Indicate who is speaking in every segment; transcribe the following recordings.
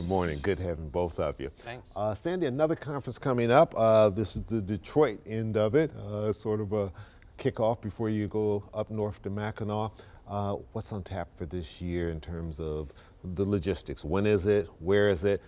Speaker 1: Good morning. Good having both of you.
Speaker 2: Thanks.
Speaker 1: Sandy, another conference coming up. This is the Detroit end of it, sort of a kickoff before you go up north to Mackinac. What's on tap for this year in terms of the logistics? When is it? Where is it?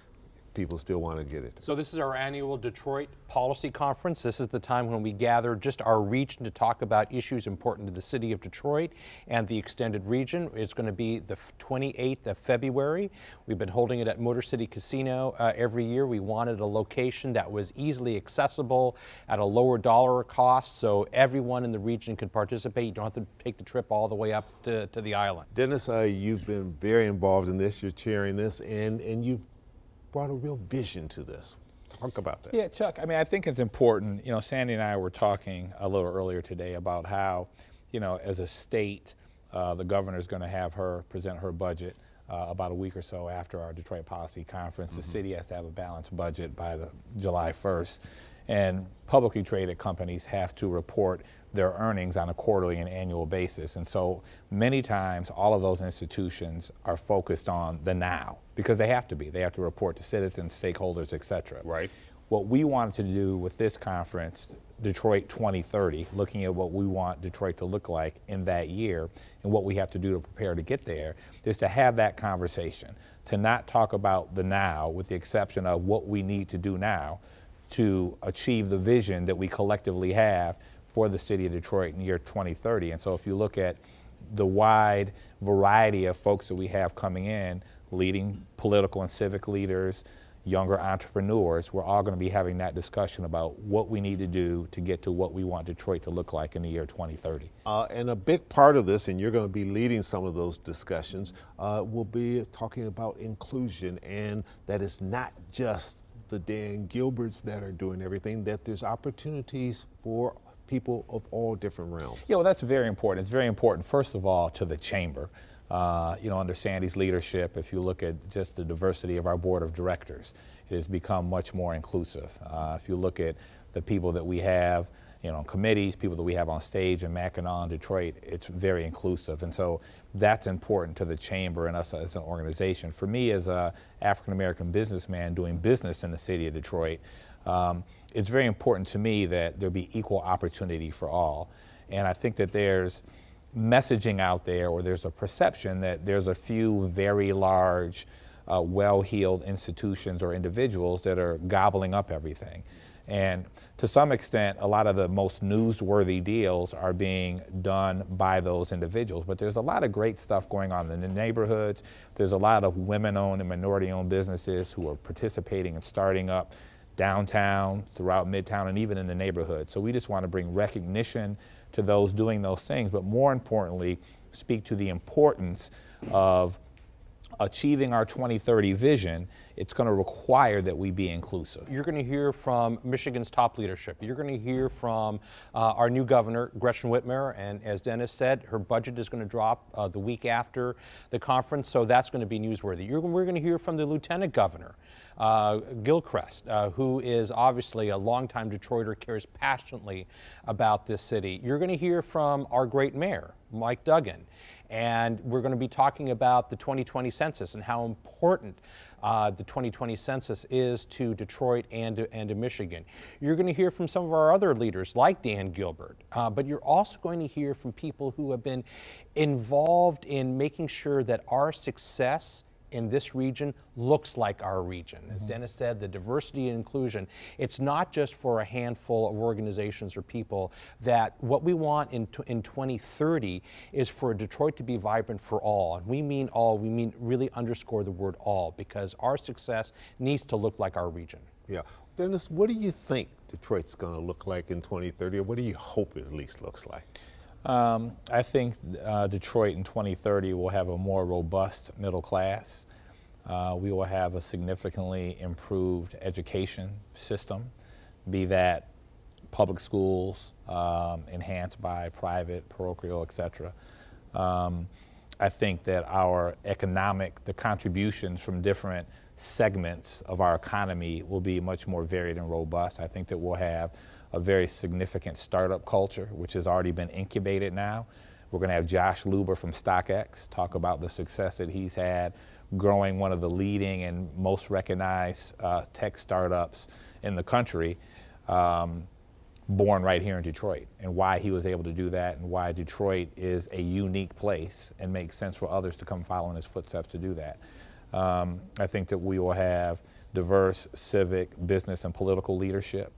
Speaker 1: People still want to get it.
Speaker 2: So this is our annual Detroit Policy Conference. This is the time when we gather just our region to talk about issues important to the city of Detroit and the extended region. It's going to be the 28th of February. We've been holding it at Motor City Casino every year. We wanted a location that was easily accessible at a lower dollar cost so everyone in the region could participate. You don't have to take the trip all the way up to the island.
Speaker 1: Dennis, you've been very involved in this. You're chairing this, and you've brought a real vision to this. Talk about that.
Speaker 3: Yeah, Chuck, I mean, I think it's important. You know, Sandy and I were talking a little earlier today about how, you know, as a state, the governor's going to have her present her budget about a week or so after our Detroit Policy Conference. The city has to have a balanced budget by July 1st. And publicly traded companies have to report their earnings on a quarterly and annual basis. And so many times all of those institutions are focused on the now because they have to be. They have to report to citizens, stakeholders, et cetera.
Speaker 1: Right.
Speaker 3: What we wanted to do with this conference, Detroit 2030, looking at what we want Detroit to look like in that year and what we have to do to prepare to get there, is to have that conversation, to not talk about the now with the exception of what we need to do now to achieve the vision that we collectively have for the city of Detroit in the year 2030. And so if you look at the wide variety of folks that we have coming in, leading political and civic leaders, younger entrepreneurs, we're all going to be having that discussion about what we need to do to get to what we want Detroit to look like in the year 2030.
Speaker 1: And a big part of this, and you're going to be leading some of those discussions, will be talking about inclusion, and that it's not just the Dan Gilberts that are doing everything, that there's opportunities for people of all different realms.
Speaker 3: Yeah, well, that's very important. It's very important, first of all, to the chamber. You know, under Sandy's leadership, if you look at just the diversity of our board of directors, it has become much more inclusive. If you look at the people that we have, you know, committees, people that we have on stage in Mackinac and Detroit, it's very inclusive. And so that's important to the chamber and us as an organization. For me as a African-American businessman doing business in the city of Detroit, it's very important to me that there be equal opportunity for all. And I think that there's messaging out there, or there's a perception that there's a few very large, well-heeled institutions or individuals that are gobbling up everything. And to some extent, a lot of the most newsworthy deals are being done by those individuals. But there's a lot of great stuff going on in the neighborhoods. There's a lot of women-owned and minority-owned businesses who are participating and starting up downtown, throughout Midtown, and even in the neighborhood. So we just want to bring recognition to those doing those things, but more importantly, speak to the importance of achieving our 2030 vision. It's going to require that we be inclusive.
Speaker 2: You're going to hear from Michigan's top leadership. You're going to hear from our new governor, Gretchen Whitmer, and as Dennis said, her budget is going to drop the week after the conference, so that's going to be newsworthy. We're going to hear from the lieutenant governor, Gilchrist, who is obviously a longtime Detroiter, cares passionately about this city. You're going to hear from our great mayor, Mike Duggan, and we're going to be talking about the 2020 census and how important the 2020 census is to Detroit and to Michigan. You're going to hear from some of our other leaders like Dan Gilbert, but you're also going to hear from people who have been involved in making sure that our success in this region looks like our region. As Dennis said, the diversity and inclusion, it's not just for a handful of organizations or people. That what we want in 2030 is for Detroit to be vibrant for all. And we mean all, we mean really underscore the word all, because our success needs to look like our region.
Speaker 1: Yeah. Dennis, what do you think Detroit's going to look like in 2030, or what do you hope it at least looks like?
Speaker 3: I think Detroit in 2030 will have a more robust middle class. We will have a significantly improved education system, be that public schools, enhanced by private, parochial, et cetera. I think that the contributions from different segments of our economy will be much more varied and robust. I think that we'll have a very significant startup culture, which has already been incubated now. We're going to have Josh Luber from StockX talk about the success that he's had growing one of the leading and most recognized tech startups in the country, born right here in Detroit, and why he was able to do that, and why Detroit is a unique place and makes sense for others to come follow in his footsteps to do that. I think that we will have diverse civic, business, and political leadership,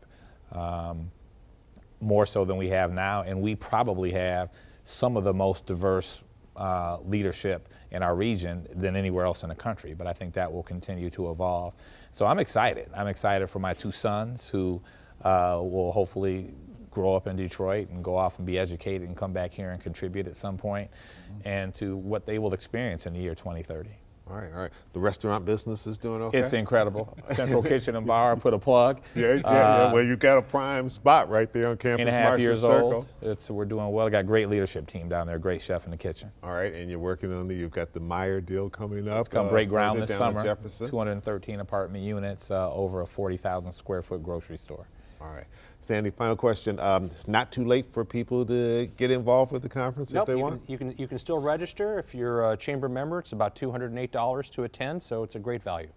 Speaker 3: more so than we have now, and we probably have some of the most diverse leadership in our region than anywhere else in the country, but I think that will continue to evolve. So I'm excited. I'm excited for my two sons who will hopefully grow up in Detroit and go off and be educated and come back here and contribute at some point, and to what they will experience in the year 2030.
Speaker 1: All right, all right. The restaurant business is doing okay?
Speaker 3: It's incredible. Central Kitchen and Bar, put a plug.
Speaker 1: Yeah. Well, you got a prime spot right there on campus.
Speaker 3: 8.5 years
Speaker 1: Circle.
Speaker 3: old. We're doing well. Got a great leadership team down there, great chef in the kitchen.
Speaker 1: All right, and you're working on you've got the Meyer deal coming up.
Speaker 3: It's come break ground this summer.
Speaker 1: Jefferson.
Speaker 3: 213 apartment units, over a 40,000 square foot grocery store.
Speaker 1: All right. Sandy, final question. It's not too late for people to get involved with the conference if they want?
Speaker 2: You can still register. If you're a chamber member, it's about $208 to attend, so it's a great value.